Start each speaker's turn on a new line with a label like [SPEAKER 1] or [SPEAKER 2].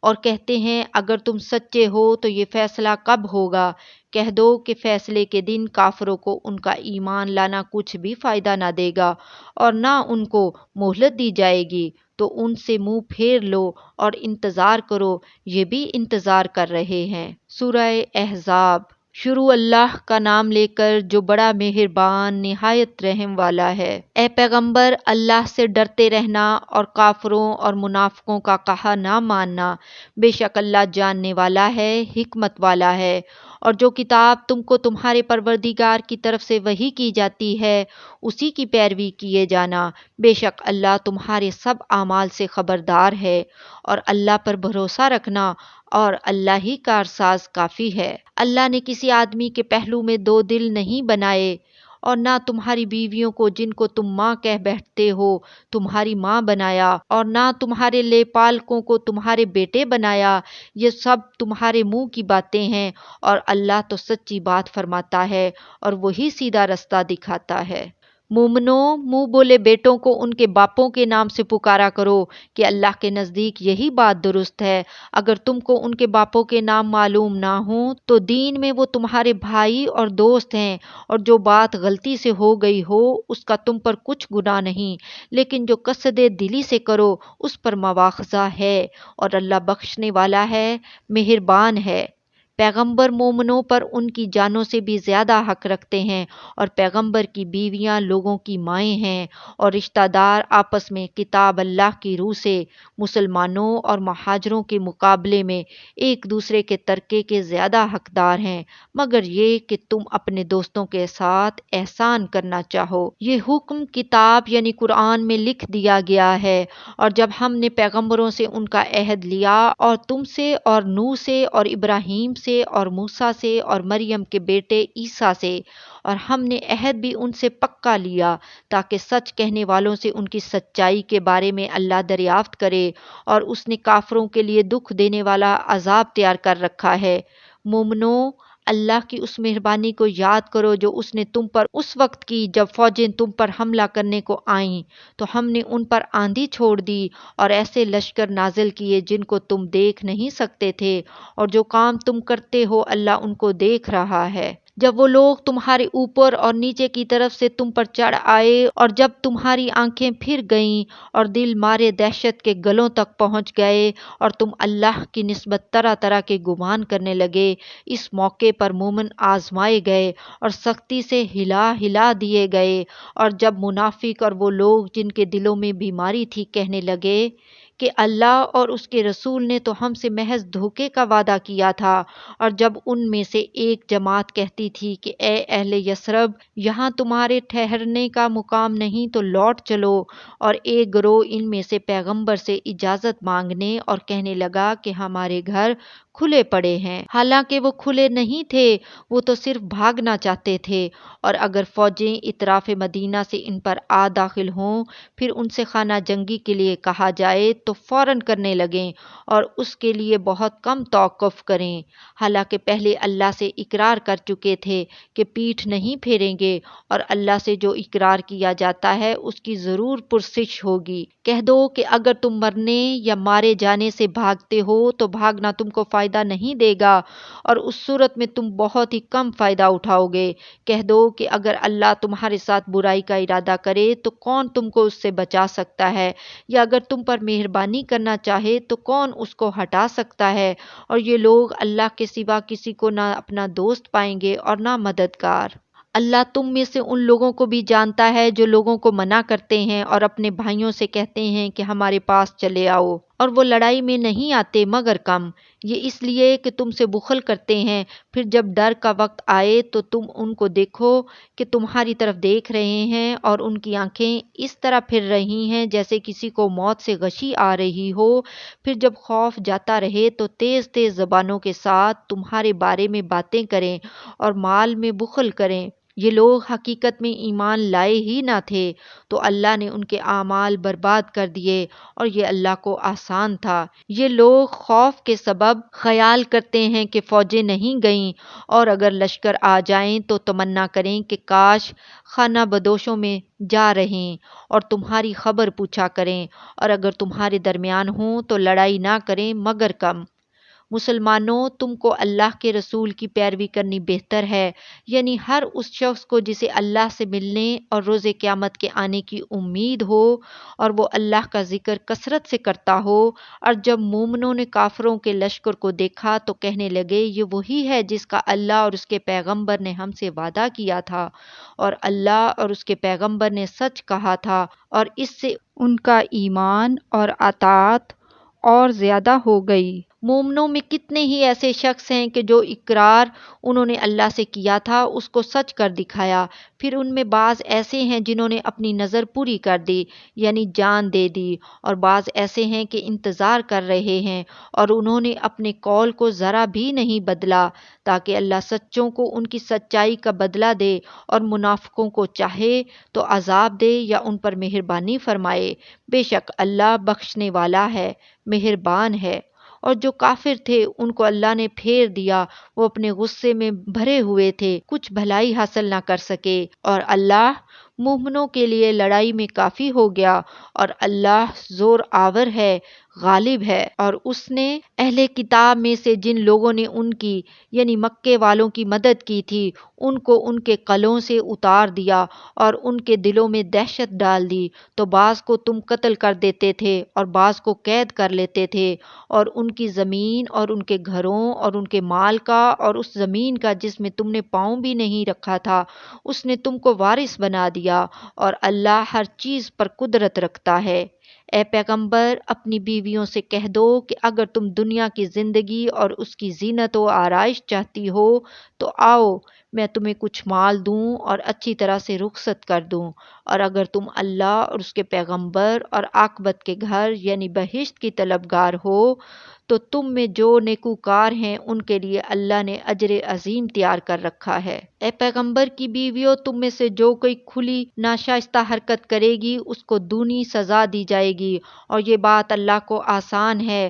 [SPEAKER 1] اور کہتے ہیں اگر تم سچے ہو تو یہ فیصلہ کب ہوگا؟ کہہ دو کہ فیصلے کے دن کافروں کو ان کا ایمان لانا کچھ بھی فائدہ نہ دے گا اور نہ ان کو مہلت دی جائے گی، تو ان سے منہ پھیر لو اور انتظار کرو، یہ بھی انتظار کر رہے ہیں۔ سورہ احزاب۔ شروع اللہ کا نام لے کر جو بڑا مہربان نہایت رحم والا ہے۔ اے پیغمبر، اللہ سے ڈرتے رہنا اور کافروں اور منافقوں کا کہا نہ ماننا، بے شک اللہ جاننے والا ہے، حکمت والا ہے۔ اور جو کتاب تم کو تمہارے پروردگار کی طرف سے وحی کی جاتی ہے اسی کی پیروی کیے جانا، بے شک اللہ تمہارے سب اعمال سے خبردار ہے۔ اور اللہ پر بھروسہ رکھنا، اور اللہ ہی کارساز کافی ہے۔ اللہ نے کسی آدمی کے پہلو میں دو دل نہیں بنائے، اور نہ تمہاری بیویوں کو جن کو تم ماں کہہ بیٹھتے ہو تمہاری ماں بنایا، اور نہ تمہارے لے پالکوں کو تمہارے بیٹے بنایا، یہ سب تمہارے منہ کی باتیں ہیں، اور اللہ تو سچی بات فرماتا ہے اور وہی سیدھا رستہ دکھاتا ہے۔ مومنوں، منہ بولے بیٹوں کو ان کے باپوں کے نام سے پکارا کرو کہ اللہ کے نزدیک یہی بات درست ہے۔ اگر تم کو ان کے باپوں کے نام معلوم نہ ہوں تو دین میں وہ تمہارے بھائی اور دوست ہیں، اور جو بات غلطی سے ہو گئی ہو اس کا تم پر کچھ گناہ نہیں، لیکن جو قصد دلی سے کرو اس پر مواخذہ ہے، اور اللہ بخشنے والا ہے، مہربان ہے۔ پیغمبر مومنوں پر ان کی جانوں سے بھی زیادہ حق رکھتے ہیں، اور پیغمبر کی بیویاں لوگوں کی مائیں ہیں، اور رشتہ دار آپس میں کتاب اللہ کی روح سے مسلمانوں اور مہاجروں کے مقابلے میں ایک دوسرے کے ترکے کے زیادہ حقدار ہیں، مگر یہ کہ تم اپنے دوستوں کے ساتھ احسان کرنا چاہو۔ یہ حکم کتاب یعنی قرآن میں لکھ دیا گیا ہے، اور جب ہم نے پیغمبروں سے ان کا عہد لیا، اور تم سے اور نوح سے اور ابراہیم سے اور موسیٰ سے اور مریم کے بیٹے عیسیٰ سے، اور ہم نے عہد بھی ان سے پکا لیا تاکہ سچ کہنے والوں سے ان کی سچائی کے بارے میں اللہ دریافت کرے، اور اس نے کافروں کے لیے دکھ دینے والا عذاب تیار کر رکھا ہے۔ مومنوں، اللہ کی اس مہربانی کو یاد کرو جو اس نے تم پر اس وقت کی جب فوجیں تم پر حملہ کرنے کو آئیں تو ہم نے ان پر آندھی چھوڑ دی اور ایسے لشکر نازل کیے جن کو تم دیکھ نہیں سکتے تھے، اور جو کام تم کرتے ہو اللہ ان کو دیکھ رہا ہے۔ جب وہ لوگ تمہارے اوپر اور نیچے کی طرف سے تم پر چڑھ آئے، اور جب تمہاری آنکھیں پھر گئیں اور دل مارے دہشت کے گلوں تک پہنچ گئے، اور تم اللہ کی نسبت طرح طرح کے گمان کرنے لگے، اس موقع پر مومن آزمائے گئے اور سختی سے ہلا ہلا دیے گئے، اور جب منافق اور وہ لوگ جن کے دلوں میں بیماری تھی کہنے لگے کہ اللہ اور اس کے رسول نے تو ہم سے محض دھوکے کا وعدہ کیا تھا، اور جب ان میں سے ایک جماعت کہتی تھی کہ اے اہل یثرب، یہاں تمہارے ٹھہرنے کا مقام نہیں تو لوٹ چلو، اور ایک گروہ ان میں سے پیغمبر سے اجازت مانگنے اور کہنے لگا کہ ہمارے گھر کھلے پڑے ہیں، حالانکہ وہ کھلے نہیں تھے، وہ تو صرف بھاگنا چاہتے تھے، اور اگر فوجیں اطراف مدینہ سے ان پر آ داخل ہوں پھر ان سے خانہ جنگی کے لیے کہا جائے تو فوراً کرنے لگیں، اور اس کے لیے بہت کم توقف کریں، حالانکہ پہلے اللہ سے اقرار کر چکے تھے کہ پیٹھ نہیں پھیریں گے، اور اللہ سے جو اقرار کیا جاتا ہے اس کی ضرور پرسش ہوگی۔ کہہ دو کہ اگر تم مرنے یا مارے جانے سے بھاگتے ہو تو بھاگنا تم کو فائدہ نہیں دے گا، اور اس صورت میں تم بہت ہی کم فائدہ اٹھاؤ گے۔ کہہ دو کہ اگر اللہ تمہارے ساتھ برائی کا ارادہ کرے تو کون تم کو اس سے بچا سکتا ہے، یا اگر تم پر مہربانی کرنا چاہے تو کون اس کو ہٹا سکتا ہے، اور یہ لوگ اللہ کے سوا کسی کو نہ اپنا دوست پائیں گے اور نہ مددگار۔ اللہ تم میں سے ان لوگوں کو بھی جانتا ہے جو لوگوں کو منع کرتے ہیں اور اپنے بھائیوں سے کہتے ہیں کہ ہمارے پاس چلے آؤ، اور وہ لڑائی میں نہیں آتے مگر کم، یہ اس لیے کہ تم سے بخل کرتے ہیں، پھر جب ڈر کا وقت آئے تو تم ان کو دیکھو کہ تمہاری طرف دیکھ رہے ہیں، اور ان کی آنکھیں اس طرح پھر رہی ہیں جیسے کسی کو موت سے غشی آ رہی ہو، پھر جب خوف جاتا رہے تو تیز تیز زبانوں کے ساتھ تمہارے بارے میں باتیں کریں اور مال میں بخل کریں، یہ لوگ حقیقت میں ایمان لائے ہی نہ تھے، تو اللہ نے ان کے اعمال برباد کر دیے، اور یہ اللہ کو آسان تھا۔ یہ لوگ خوف کے سبب خیال کرتے ہیں کہ فوجیں نہیں گئیں، اور اگر لشکر آ جائیں تو تمنا کریں کہ کاش خانہ بدوشوں میں جا رہیں اور تمہاری خبر پوچھا کریں، اور اگر تمہارے درمیان ہوں تو لڑائی نہ کریں مگر کم۔ مسلمانوں، تم کو اللہ کے رسول کی پیروی کرنی بہتر ہے، یعنی ہر اس شخص کو جسے اللہ سے ملنے اور روز قیامت کے آنے کی امید ہو، اور وہ اللہ کا ذکر کثرت سے کرتا ہو۔ اور جب مومنوں نے کافروں کے لشکر کو دیکھا تو کہنے لگے، یہ وہی ہے جس کا اللہ اور اس کے پیغمبر نے ہم سے وعدہ کیا تھا، اور اللہ اور اس کے پیغمبر نے سچ کہا تھا، اور اس سے ان کا ایمان اور اطاعت اور زیادہ ہو گئی۔ مومنوں میں کتنے ہی ایسے شخص ہیں کہ جو اقرار انہوں نے اللہ سے کیا تھا اس کو سچ کر دکھایا، پھر ان میں بعض ایسے ہیں جنہوں نے اپنی نظر پوری کر دی، یعنی جان دے دی، اور بعض ایسے ہیں کہ انتظار کر رہے ہیں، اور انہوں نے اپنے قول کو ذرا بھی نہیں بدلا، تاکہ اللہ سچوں کو ان کی سچائی کا بدلہ دے، اور منافقوں کو چاہے تو عذاب دے یا ان پر مہربانی فرمائے۔ بے شک اللہ بخشنے والا ہے، مہربان ہے۔ اور جو کافر تھے ان کو اللہ نے پھیر دیا، وہ اپنے غصے میں بھرے ہوئے تھے، کچھ بھلائی حاصل نہ کر سکے، اور اللہ مومنوں کے لیے لڑائی میں کافی ہو گیا، اور اللہ زور آور ہے، غالب ہے۔ اور اس نے اہل کتاب میں سے جن لوگوں نے ان کی یعنی مکے والوں کی مدد کی تھی، ان کو ان کے قلعوں سے اتار دیا اور ان کے دلوں میں دہشت ڈال دی، تو بعض کو تم قتل کر دیتے تھے اور بعض کو قید کر لیتے تھے، اور ان کی زمین اور ان کے گھروں اور ان کے مال کا اور اس زمین کا جس میں تم نے پاؤں بھی نہیں رکھا تھا، اس نے تم کو وارث بنا دیا، اور اللہ ہر چیز پر قدرت رکھتا ہے۔ اے پیغمبر، اپنی بیویوں سے کہہ دو کہ اگر تم دنیا کی زندگی اور اس کی زینت و آرائش چاہتی ہو تو آؤ، میں تمہیں کچھ مال دوں اور اچھی طرح سے رخصت کر دوں، اور اگر تم اللہ اور اس کے پیغمبر اور عاقبت کے گھر یعنی بہشت کی طلبگار ہو تو تم میں جو نیکوکار ہیں ان کے لیے اللہ نے اجر عظیم تیار کر رکھا ہے۔ اے پیغمبر کی بیویوں، تم میں سے جو کوئی کھلی ناشائستہ حرکت کرے گی اس کو دونی سزا دی جائے گی، اور یہ بات اللہ کو آسان ہے۔